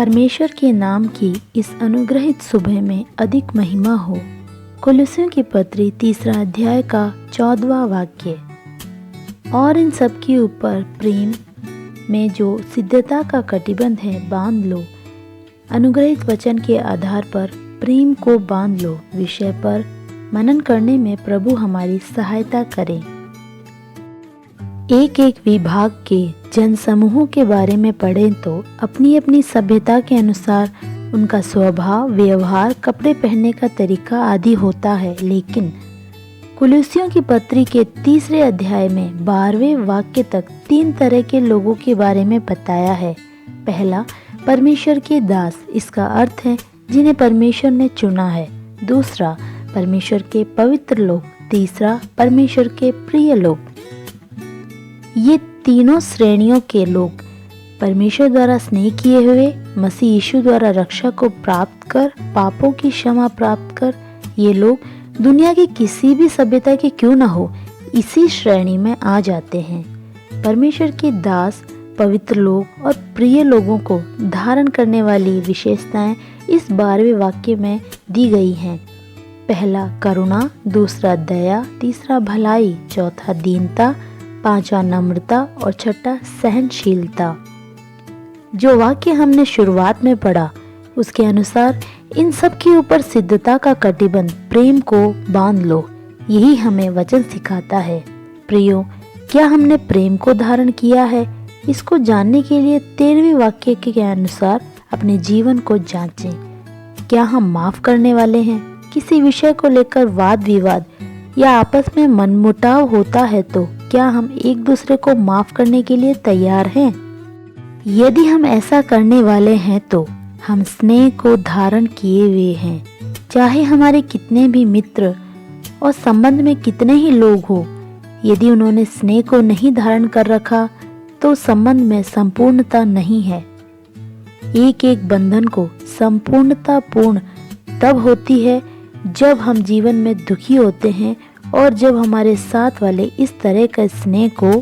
परमेश्वर के नाम की इस अनुग्रहित सुबह में अधिक महिमा हो। कुलुस्सियों की पत्री 3 अध्याय का 14वां वाक्य। और इन सब के ऊपर प्रेम में जो सिद्धता का कटिबंध है बांध लो। अनुग्रहित वचन के आधार पर प्रेम को बांध लो विषय पर मनन करने में प्रभु हमारी सहायता करें। एक एक विभाग के जनसमूहों के बारे में पढ़ें तो अपनी अपनी सभ्यता के अनुसार उनका स्वभाव, व्यवहार, कपड़े पहनने का तरीका आदि होता है। लेकिन कुलुस्सियों की पत्री के 3 अध्याय में 12वें वाक्य तक 3 तरह के लोगों के बारे में बताया है। पहला, परमेश्वर के दास, इसका अर्थ है जिन्हें परमेश्वर ने चुना है। दूसरा, परमेश्वर के पवित्र लोग। तीसरा, परमेश्वर के प्रिय लोग। ये तीनों श्रेणियों के लोग परमेश्वर द्वारा स्नेह किए हुए, मसीह यीशु द्वारा रक्षा को प्राप्त कर, पापों की क्षमा प्राप्त कर, ये लोग दुनिया की किसी भी सभ्यता के क्यों न हो इसी श्रेणी में आ जाते हैं। परमेश्वर के दास, पवित्र लोग और प्रिय लोगों को धारण करने वाली विशेषताएं इस 12वें वाक्य में दी गई हैं। पहला करुणा, दूसरा दया, तीसरा भलाई, चौथा दीनता, पांचवा नम्रता और छठा सहनशीलता। जो वाक्य हमने शुरुआत में पढ़ा उसके अनुसार इन सब के ऊपर सिद्धता का कटिबंध प्रेम को बांध लो, यही हमें वचन सिखाता है। प्रियो, क्या हमने प्रेम को धारण किया है? इसको जानने के लिए 13वें वाक्य के अनुसार अपने जीवन को जांचें। क्या हम माफ करने वाले हैं? किसी विषय को लेकर वाद विवाद या आपस में मनमुटाव होता है तो क्या हम एक दूसरे को माफ करने के लिए तैयार हैं? यदि हम ऐसा करने वाले हैं तो हम स्नेह को धारण किए हुए हैं। चाहे हमारे कितने भी मित्र और संबंध में कितने ही लोग हो, यदि उन्होंने स्नेह को नहीं धारण कर रखा तो संबंध में संपूर्णता नहीं है। एक एक बंधन को संपूर्णता पूर्ण तब होती है जब हम जीवन में दुखी होते हैं और जब हमारे साथ वाले इस तरह का स्नेह को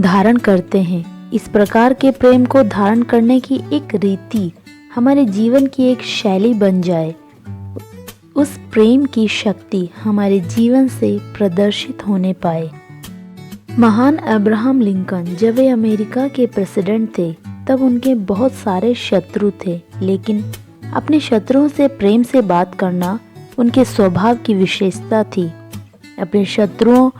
धारण करते हैं। इस प्रकार के प्रेम को धारण करने की एक रीति हमारे जीवन की एक शैली बन जाए। उस प्रेम की शक्ति हमारे जीवन से प्रदर्शित होने पाए। महान अब्राहम लिंकन जब वे अमेरिका के प्रेसिडेंट थे तब उनके बहुत सारे शत्रु थे, लेकिन अपने शत्रुओं से प्रेम से बात करना उनके स्वभाव की विशेषता थी। अपने शत्रुओं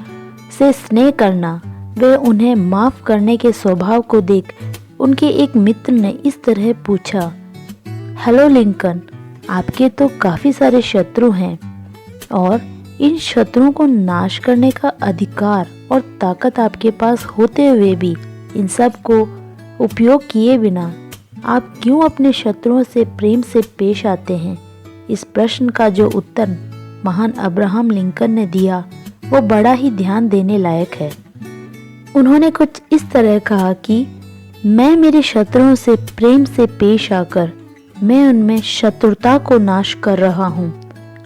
से स्नेह करना, वे उन्हें माफ करने के स्वभाव को देख उनके एक मित्र ने इस तरह पूछा, हेलो लिंकन, आपके तो काफी सारे शत्रु हैं और इन शत्रुओं को नाश करने का अधिकार और ताकत आपके पास होते हुए भी इन सब को उपयोग किए बिना आप क्यों अपने शत्रुओं से प्रेम से पेश आते हैं? इस प्रश्न का जो उत्तर महान अब्राहम लिंकन ने दिया वो बड़ा ही ध्यान देने लायक है। उन्होंने कुछ इस तरह कहा कि मैं मेरे शत्रुओं से प्रेम से पेश आकर मैं उनमें शत्रुता को नाश कर रहा हूँ।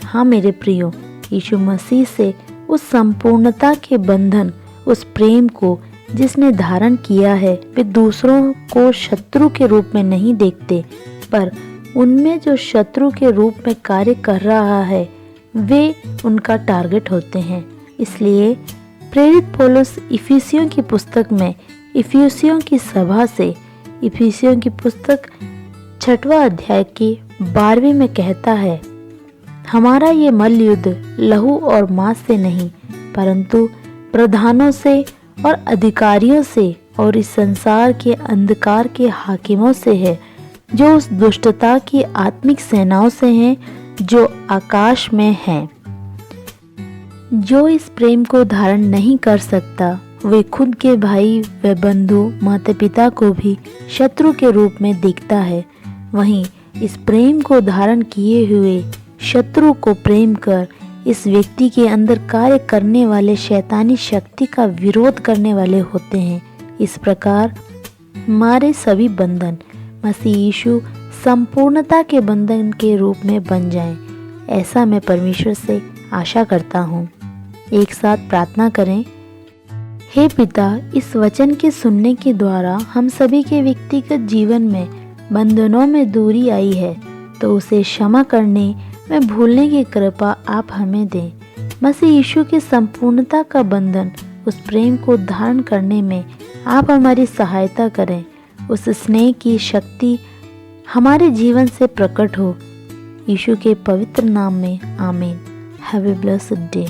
हाँ मेरे प्रियो, यीशु मसीह से उस संपूर्णता के बंधन, उस प्रेम को जिसने धारण किया है, वे दूसरों को शत्रु के रूप में नहीं देखते, पर उनमें जो शत्रु के रूप में कार्य कर रहा है वे उनका टारगेट होते हैं। इसलिए प्रेरित पौलुस इफिसियों की पुस्तक में इफिसियों की सभा से इफिसियों की पुस्तक 6वां अध्याय के 12वें में कहता है, हमारा ये मल्ल युद्ध लहू और मांस से नहीं परंतु प्रधानों से और अधिकारियों से और इस संसार के अंधकार के हाकिमों से है, जो उस दुष्टता की आत्मिक सेनाओं से हैं जो आकाश में हैं। जो इस प्रेम को धारण नहीं कर सकता वे खुद के भाई व बंधु माता पिता को भी शत्रु के रूप में देखता है। वहीं इस प्रेम को धारण किए हुए शत्रु को प्रेम कर इस व्यक्ति के अंदर कार्य करने वाले शैतानी शक्ति का विरोध करने वाले होते हैं। इस प्रकार हमारे सभी बंधन मसीह यीशु संपूर्णता के बंधन के रूप में बन जाएं। ऐसा मैं परमेश्वर से आशा करता हूँ। एक साथ प्रार्थना करें। हे पिता, इस वचन के सुनने के द्वारा हम सभी के व्यक्तिगत जीवन में बंधनों में दूरी आई है तो उसे क्षमा करने में भूलने की कृपा आप हमें दें। मसीह यीशु की संपूर्णता का बंधन, उस प्रेम को धारण करने में आप हमारी सहायता करें। उस स्नेह की शक्ति हमारे जीवन से प्रकट हो। यीशु के पवित्र नाम में आमीन। Have a blessed day.